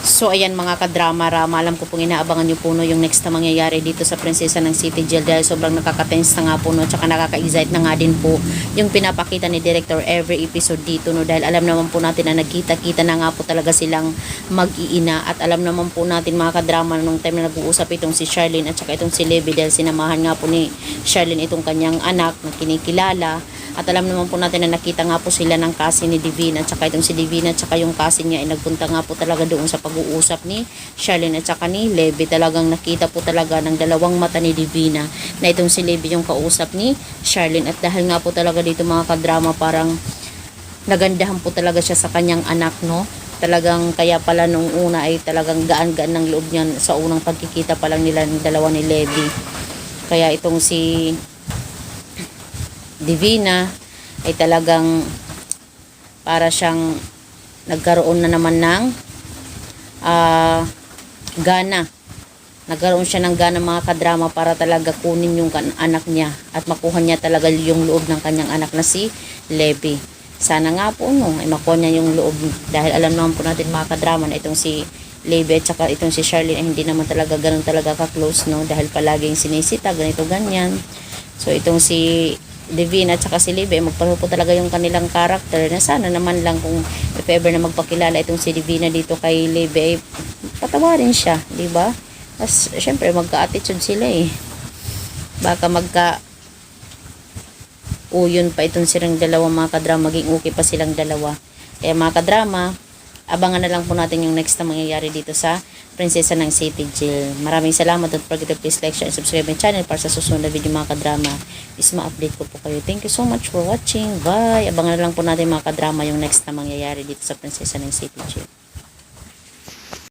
So ayan mga kadrama-rama, alam ko pong inaabangan nyo po no, yung next na mangyayari dito sa Prinsesa ng City Jail dahil sobrang nakaka-tense na nga po no, tsaka nakaka-excite na nga din po yung pinapakita ni Director every episode dito no, dahil alam naman po natin na nagkita-kita na nga po talaga silang mag-iina at alam naman po natin mga kadrama nung time na nag-uusap itong si Charlene at saka itong si Levy dahil sinamahan nga po ni Charlene itong kanyang anak na kinikilala. At alam naman po natin na nakita nga po sila ng cousin ni Divina at saka itong si Divina at saka yung cousin niya ay nagpunta nga po talaga doon sa pag-uusap ni Charlene at saka ni Levy. Talagang nakita po talaga ng dalawang mata ni Divina na itong si Levy yung kausap ni Charlene. At dahil nga po talaga dito mga kadrama parang nagandahan po talaga siya sa kanyang anak no. Talagang kaya pala nung una ay talagang gaan-gaan ng loob niya sa unang pagkikita pa lang nila ng dalawa ni Levy. Kaya itong si Divina ay talagang para siyang nagkaroon na naman ng gana. Nagkaroon siya ng gana mga kadrama para talaga kunin yung anak niya at makuha niya talaga yung loob ng kanyang anak na si Levy. Sana nga po no, ay makuha niya yung loob dahil alam naman po natin mga kadrama na itong si Levy at saka itong si Charlene ay hindi naman talaga ganun talaga ka-close no dahil palaging sinisita, ganito ganyan. So itong si Divina at saka si Levy magpareho po talaga yung kanilang karakter na sana naman lang kung if ever na magpakilala itong si Divina dito kay Levy ay patawarin siya, di ba? As syempre magka-attitude sila eh. Baka uyon pa itong silang dalawa mga kadrama, maging okay pa silang dalawa. Kaya mga kadrama, abangan na lang po natin yung next na mangyayari dito sa Prinsesa ng City Jail. Maraming salamat. Don't forget to please like, share, and subscribe my channel para sa susunod na video mga kadrama. Is ma-update ko po kayo. Thank you so much for watching. Bye! Abangan na lang po natin mga kadrama yung next na mangyayari dito sa Prinsesa ng City Jail.